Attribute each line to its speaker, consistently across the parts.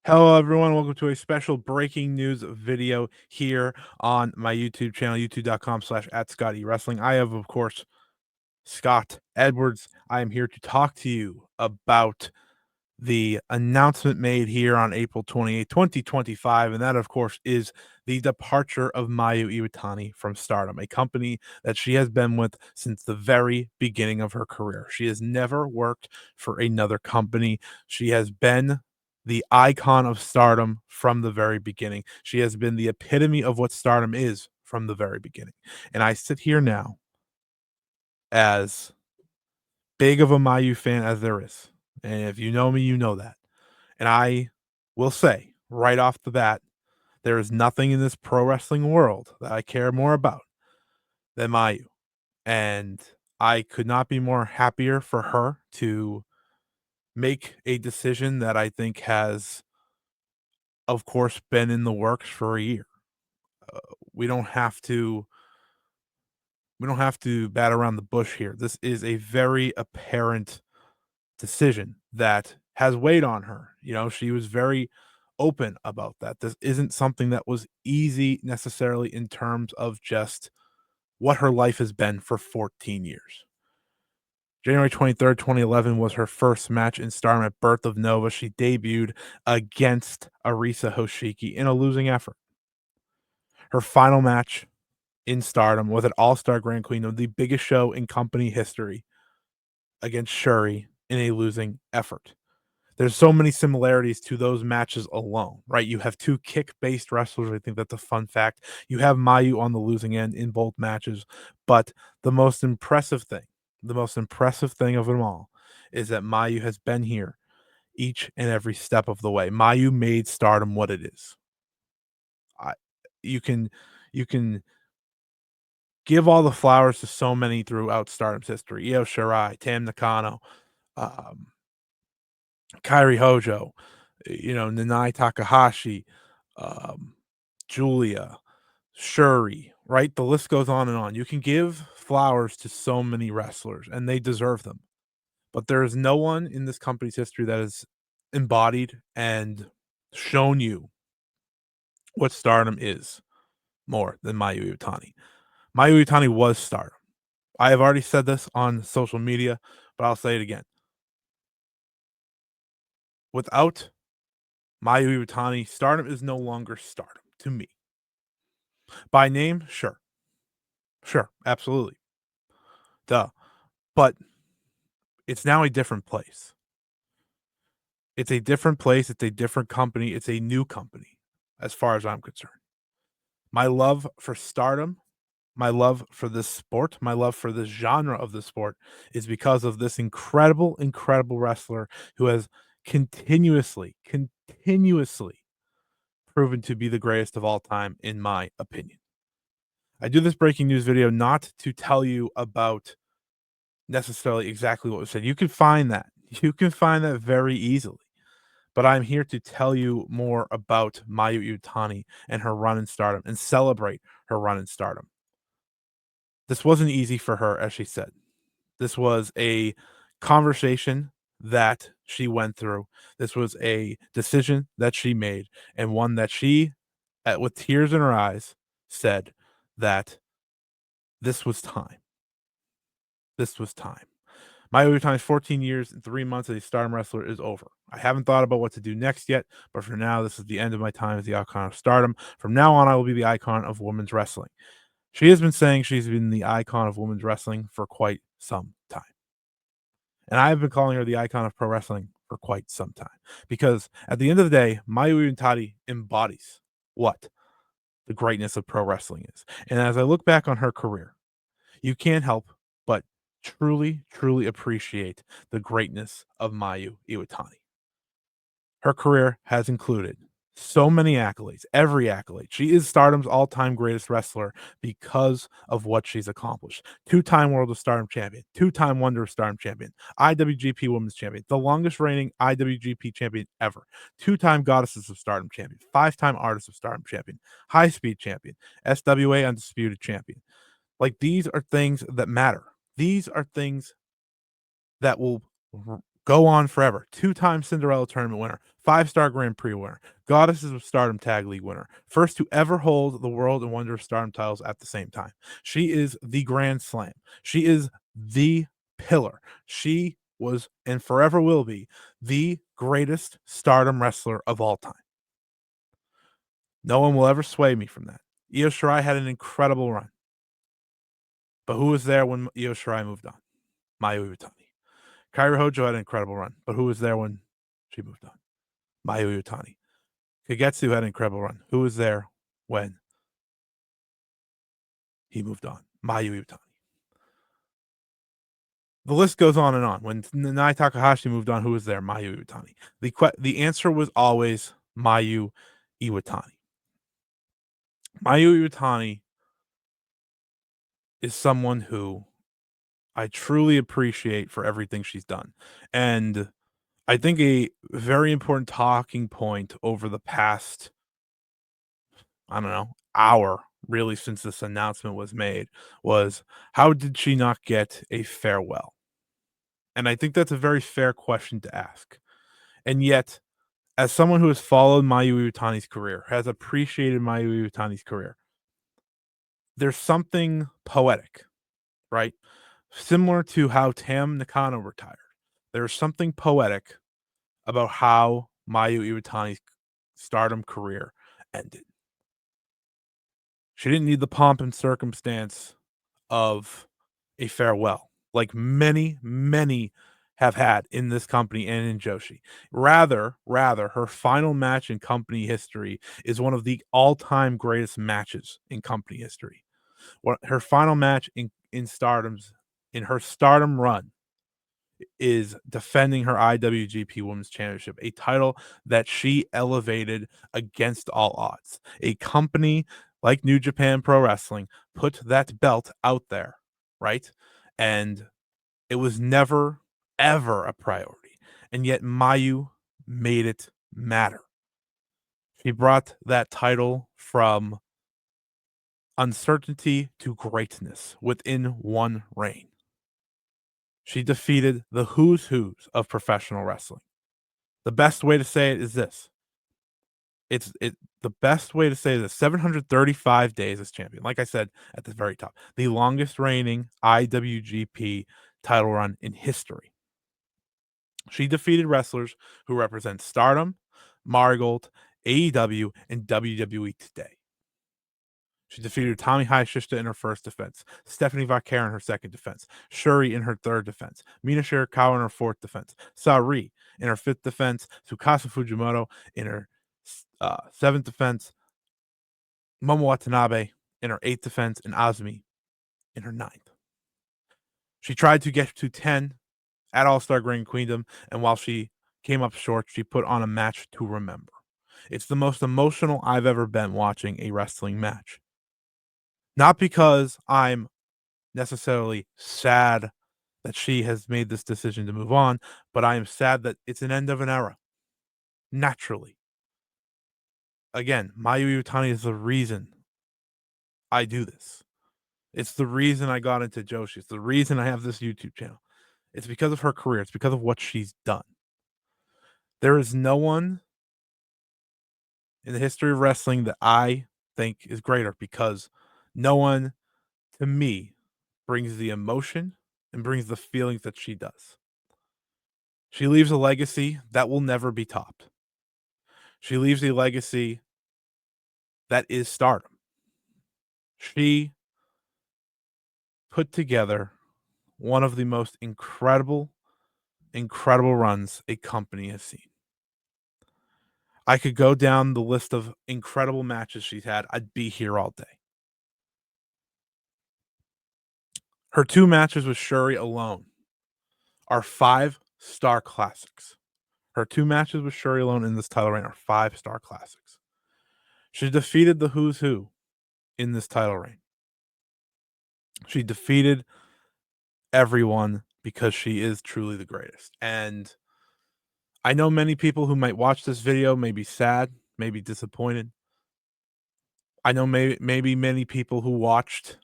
Speaker 1: Hello, everyone. Welcome to a special breaking news video here on my YouTube channel, youtube.com/at Scotty Wrestling. I have, of course, Scott Edwards. I am here to talk to you about the announcement made here on April 28th, 2025. And that, of course, is the departure of Mayu Iwatani from Stardom, a company that she has been with since the very beginning of her career. She has never worked for another company. She has been the icon of Stardom from the very beginning. She has been the epitome of what Stardom is from the very beginning. And I sit here now as big of a Mayu fan as there is. And if you know me, you know that. And I will say right off the bat, there is nothing in this pro wrestling world that I care more about than Mayu. And I could not be more happier for her to make a decision that I think has, of course, been in the works for a year. Uh, we don't have to we don't have to bat around the bush here. This is a very apparent decision that has weighed on her. You know, she was very open about that. This isn't something that was easy necessarily in terms of just what her life has been for 14 years. January 23rd, 2011 was her first match in Stardom at Birth of Nova. She debuted against Arisa Hoshiki in a losing effort. Her final match in Stardom was an All-Star Grand Queen of the biggest show in company history against Shuri in a losing effort. There's so many similarities to those matches alone, right? You have two kick-based wrestlers. I think that's a fun fact. You have Mayu on the losing end in both matches, but the most impressive thing of them all is that Mayu has been here each and every step of the way. Mayu made Stardom what it is. I you can you can give all the flowers to so many throughout Stardom's history. Io Shirai, Tam Nakano, um, Kairi Hojo, Nanai Takahashi, um, Julia, Shuri, right? The list goes on and on. You can give flowers to so many wrestlers, and they deserve them. But there is no one in this company's history that has embodied and shown you what Stardom is more than Mayu Iwatani. Mayu Iwatani was Stardom. I have already said this on social media, but I'll say it again. Without Mayu Iwatani, Stardom is no longer Stardom to me. By name, sure. Sure, absolutely. Duh. But it's now a different place. It's a different place, it's a different company, it's a new company, as far as I'm concerned. My love for Stardom, my love for this sport, my love for this genre of the sport is because of this incredible, incredible wrestler who has continuously proven to be the greatest of all time, in my opinion. I do this breaking news video not to tell you about necessarily exactly what was said. You can find that. You can find that very easily. But I'm here to tell you more about Mayu Iwatani and her run in Stardom and celebrate her run in Stardom. This wasn't easy for her, as she said. This was a conversation that she went through. This was a decision that she made, and one that she, with tears in her eyes, said that this was time. This was time. Mayu Iwatani's 14 years and 3 months as a Stardom wrestler is over. I haven't thought about what to do next yet, but for now, this is the end of my time as the icon of Stardom. From now on, I will be the icon of women's wrestling. She has been saying she's been the icon of women's wrestling for quite some time. And I have been calling her the icon of pro wrestling for quite some time. Because at the end of the day, Mayu Iwatani embodies what the greatness of pro wrestling is. And as I look back on her career, you can't help but truly appreciate the greatness of Mayu Iwatani. Her career has included so many accolades, every accolade. She is Stardom's all-time greatest wrestler because of what she's accomplished. Two-time World of Stardom champion, two-time Wonder of Stardom champion, IWGP Women's champion, the longest reigning IWGP champion ever, two-time Goddesses of Stardom champion, five-time Artists of Stardom champion, high-speed champion, SWA Undisputed champion. Like, these are things that matter. These are things that will go on forever. Two-time Cinderella tournament winner, 5-star Grand Prix winner, Goddesses of Stardom Tag League winner, first to ever hold the World and Wonder of Stardom titles at the same time. She is the Grand Slam. She is the pillar. She was and forever will be the greatest Stardom wrestler of all time. No one will ever sway me from that. Io Shirai had an incredible run. But who was there when Io Shirai moved on? Mayu Iwatani. Kairi Hojo had an incredible run, but who was there when she moved on? Mayu Iwatani. Kagetsu had an incredible run. Who was there when he moved on? Mayu Iwatani. The list goes on and on. When Nai Takahashi moved on, who was there? Mayu Iwatani. The answer was always Mayu Iwatani. Mayu Iwatani is someone who I truly appreciate for everything she's done. And I think a very important talking point over the past, I don't know, hour, really, since this announcement was made, was how did she not get a farewell? And I think that's a very fair question to ask. And yet, as someone who has followed Mayu Iwatani's career, has appreciated Mayu Iwatani's career, there's something poetic, right? Similar to how Tam Nakano retired. There's something poetic about how Mayu Iwatani's Stardom career ended. She didn't need the pomp and circumstance of a farewell, like many, many have had in this company and in Joshi. Rather, her final match in company history is one of the all-time greatest matches in company history. What her final match in her Stardom run is defending her IWGP Women's Championship, a title that she elevated against all odds. A company like New Japan Pro Wrestling put that belt out there, right? And it was never, ever a priority. And yet Mayu made it matter. She brought that title from uncertainty to greatness within one reign. She defeated the who's of professional wrestling. The best way to say it is this. The best way to say this 735 days as champion. Like I said at the very top, the longest reigning IWGP title run in history. She defeated wrestlers who represent Stardom, Marigold, AEW, and WWE today. She defeated Tommy Hayashishita in her first defense, Stephanie Vaquer in her second defense, Shuri in her third defense, Mina Shirakawa in her fourth defense, Sari in her fifth defense, Tsukasa Fujimoto in her seventh defense, Momo Watanabe in her eighth defense, and Azumi in her ninth. She tried to get to 10 at All-Star Grand Queendom, and while she came up short, she put on a match to remember. It's the most emotional I've ever been watching a wrestling match. Not because I'm necessarily sad that she has made this decision to move on, but I am sad that it's an end of an era. Naturally. Again, Mayu Iwatani is the reason I do this. It's the reason I got into Joshi. It's the reason I have this YouTube channel. It's because of her career. It's because of what she's done. There is no one in the history of wrestling that I think is greater because no one, to me, brings the emotion and brings the feelings that she does. She leaves a legacy that will never be topped. She leaves a legacy that is Stardom. She put together one of the most incredible runs a company has seen. I could go down the list of incredible matches she's had. I'd be here all day. Her 2 matches with Shuri alone are 5-star classics. Her 2 matches with Shuri alone in this title reign are 5-star classics. She defeated the who's who in this title reign. She defeated everyone because she is truly the greatest. And I know many people who might watch this video may be sad, may be disappointed. I know maybe many people who watched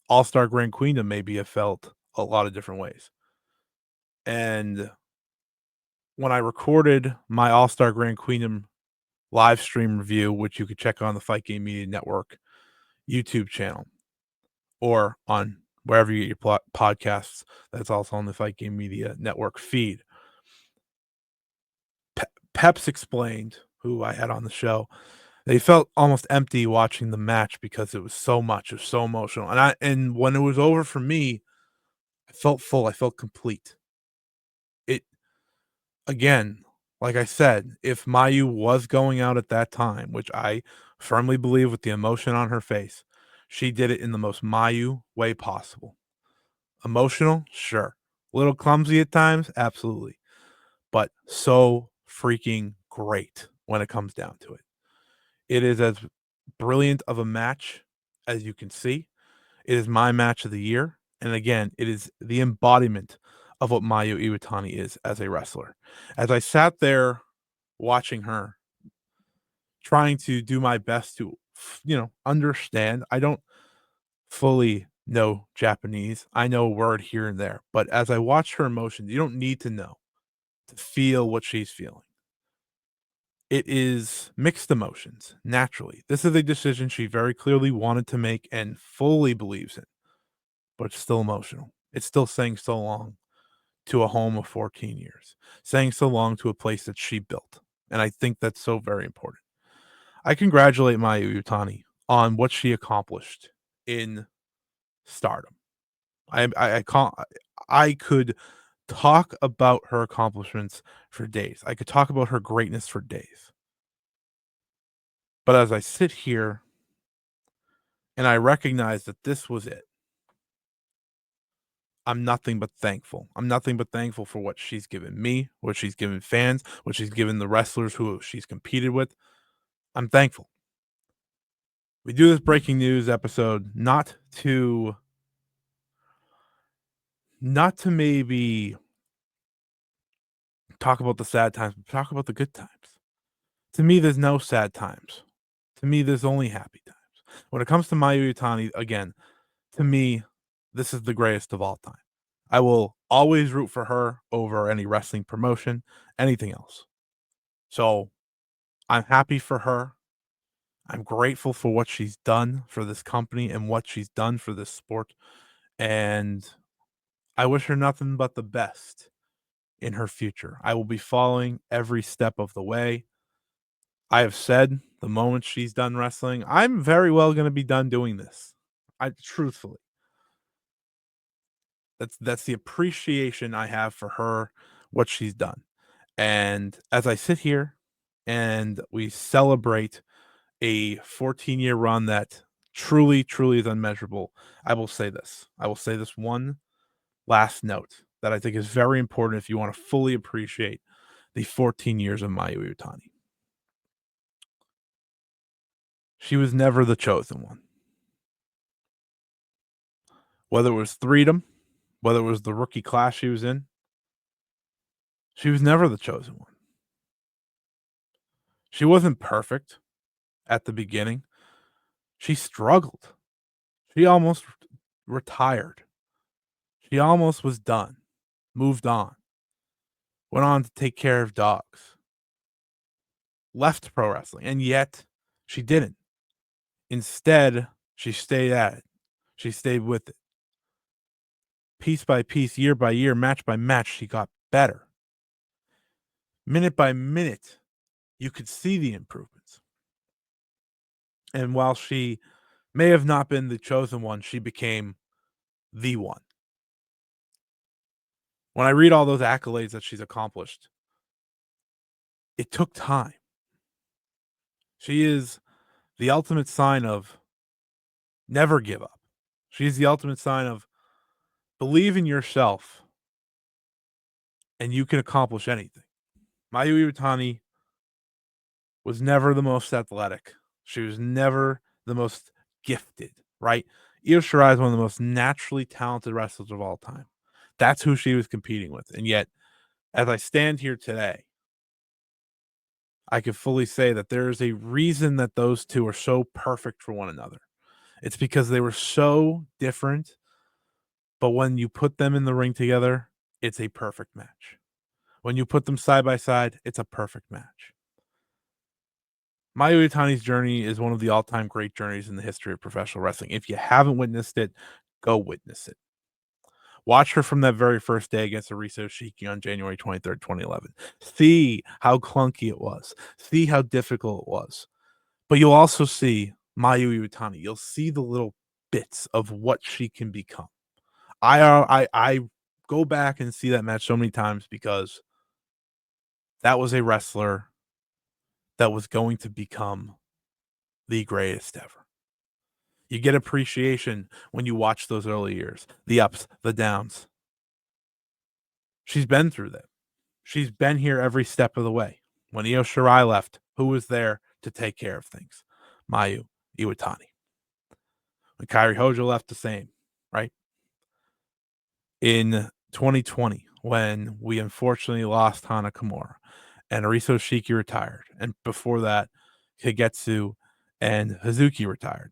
Speaker 1: All-Star Grand Queendom maybe have felt a lot of different ways. And when I recorded my All-Star Grand Queendom live stream review, which you could check on the Fight Game Media Network YouTube channel or on wherever you get your podcasts. That's also on the Fight Game Media Network feed. Peps explained, who I had on the show, they felt almost empty watching the match because it was so much, it was so emotional. And when it was over for me, I felt full, I felt complete. It again, like I said, if Mayu was going out at that time, which I firmly believe with the emotion on her face, she did it in the most Mayu way possible. Emotional? Sure. A little clumsy at times? Absolutely. But so freaking great when it comes down to it. It is as brilliant of a match as you can see. It is my match of the year. And again, it is the embodiment of what Mayu Iwatani is as a wrestler. As I sat there watching her, trying to do my best to, understand. I don't fully know Japanese. I know a word here and there. But as I watched her emotions, you don't need to know to feel what she's feeling. It is mixed emotions, naturally. This is a decision she very clearly wanted to make and fully believes in, but it's still emotional. It's still saying so long to a home of 14 years, saying so long to a place that she built. And I think that's so very important. I congratulate Mayu Iwatani on what she accomplished in Stardom. I can't I could talk about her accomplishments for days. I could talk about her greatness for days. But as I sit here and I recognize that this was it, I'm nothing but thankful. I'm nothing but thankful for what she's given me, what she's given fans, what she's given the wrestlers who she's competed with. I'm thankful. We do this breaking news episode not to maybe talk about the sad times, but talk about the good times. To me, there's no sad times. To me, there's only happy times. When it comes to Mayu Iwatani, again, to me, this is the greatest of all time. I will always root for her over any wrestling promotion, anything else. So I'm happy for her. I'm grateful for what she's done for this company and what she's done for this sport. And I wish her nothing but the best in her future. I will be following every step of the way. I have said the moment she's done wrestling, I'm very well going to be done doing this. I truthfully. That's the appreciation I have for her, what she's done. And as I sit here and we celebrate a 14-year run that truly, truly is unmeasurable, I will say this. I will say this one last note that I think is very important if you want to fully appreciate the 14 years of Mayu Iwatani. She was never the chosen one. Whether it was Freedom, whether it was the rookie class she was in, she was never the chosen one. She wasn't perfect at the beginning. She struggled. She almost retired. She almost was done, moved on, went on to take care of dogs, left pro wrestling, and yet she didn't. Instead, she stayed at it. She stayed with it. Piece by piece, year by year, match by match, she got better. Minute by minute, you could see the improvements. And while she may have not been the chosen one, she became the one. When I read all those accolades that she's accomplished, it took time. She is the ultimate sign of never give up. She's the ultimate sign of believe in yourself and you can accomplish anything. Mayu Iwatani was never the most athletic. She was never the most gifted, right? Io Shirai is one of the most naturally talented wrestlers of all time. That's who she was competing with. And yet, as I stand here today, I can fully say that there is a reason that those two are so perfect for one another. It's because they were so different, but when you put them in the ring together, it's a perfect match. When you put them side by side, it's a perfect match. Mayu Iwatani's journey is one of the all-time great journeys in the history of professional wrestling. If you haven't witnessed it, go witness it. Watch her from that very first day against Arisa Shiki on January 23rd, 2011. See how clunky it was. See how difficult it was. But you'll also see Mayu Iwatani. You'll see the little bits of what she can become. I go back and see that match so many times because that was a wrestler that was going to become the greatest ever. You get appreciation when you watch those early years, the ups, the downs. She's been through that. She's been here every step of the way. When Io Shirai left, who was there to take care of things? Mayu Iwatani. When Kairi Hojo left, the same, right? In 2020, when we unfortunately lost Hana Kimura and Arisa Shiki retired, and before that, Kagetsu and Hazuki retired.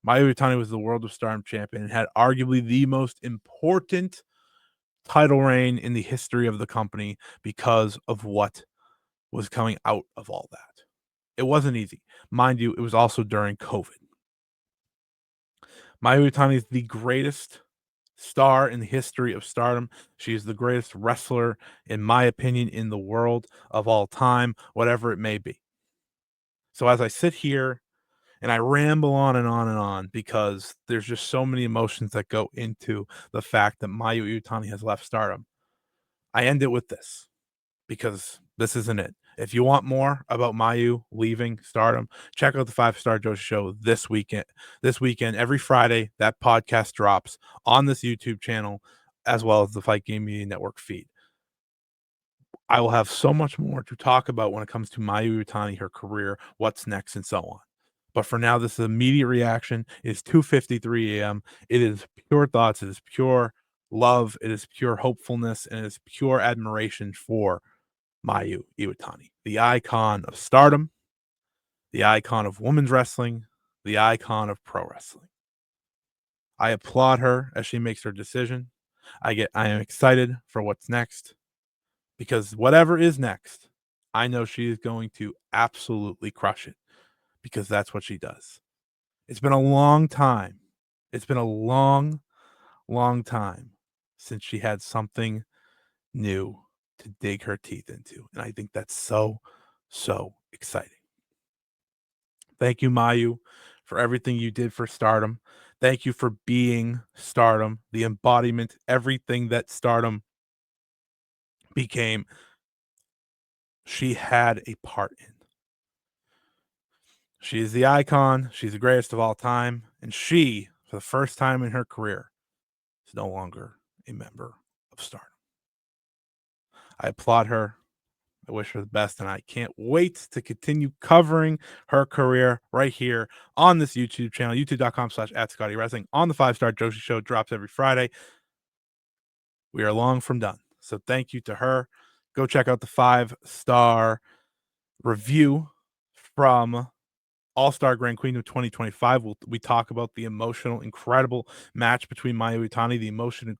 Speaker 1: Mayu Iwatani was the World of Stardom champion and had arguably the most important title reign in the history of the company because of what was coming out of all that. It wasn't easy. Mind you, it was also during COVID. Mayu Iwatani is the greatest star in the history of Stardom. She is the greatest wrestler, in my opinion, in the world of all time, whatever it may be. So as I sit here and I ramble on and on and on because there's just so many emotions that go into the fact that Mayu Iwatani has left Stardom, I end it with this because this isn't it. If you want more about Mayu leaving Stardom, check out the 5 Star Joshi Show this weekend. This weekend, every Friday, that podcast drops on this YouTube channel as well as the Fight Game Media Network feed. I will have so much more to talk about when it comes to Mayu Iwatani, her career, what's next, and so on. But for now, this is immediate reaction. It is 2:53 a.m. It is pure thoughts. It is pure love. It is pure hopefulness, and it is pure admiration for Mayu Iwatani, the icon of Stardom, the icon of women's wrestling, the icon of pro wrestling. I applaud her as she makes her decision. I am excited for what's next because whatever is next, I know she is going to absolutely crush it because that's what she does. It's been a long time. It's been a long, long time since she had something new to dig her teeth into. And I think that's so, so exciting. Thank you, Mayu, for everything you did for Stardom. Thank you for being Stardom, the embodiment, everything that Stardom became. She had a part in. She is the icon. She's the greatest of all time. And she, for the first time in her career, is no longer a member of Stardom. I applaud her. I wish her the best, and I can't wait to continue covering her career right here on this YouTube channel, youtube.com/@ScottyWrestling. On the 5 Star Joshi Show drops every Friday. We are long from done. So thank you to her. Go check out the 5 Star review from All-Star Grand Queen of 2025. We talk about the emotional, incredible match between Mayu Iwatani, the emotional,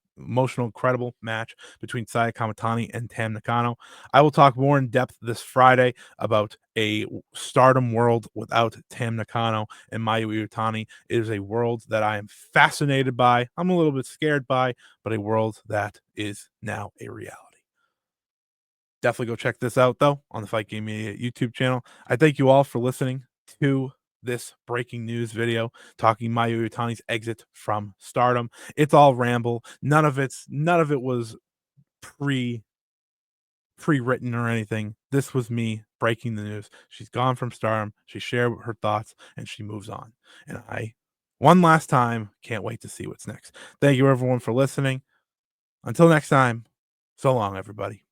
Speaker 1: incredible match between Saya Kamatani and Tam Nakano. I will talk more in depth this Friday about a Stardom world without Tam Nakano and Mayu Iwatani. It is a world that I am fascinated by. I'm a little bit scared by, but a world that is now a reality. Definitely go check this out, though, on the Fight Game Media YouTube channel. I thank you all for listening to this breaking news video talking Mayu Iwatani's exit from Stardom. It's all ramble. None of it was pre-written or anything. This was me breaking the news. She's gone from Stardom. She shared her thoughts and she moves on. And I, one last time, can't wait to see what's next. Thank you everyone for listening. Until next time, so long, everybody.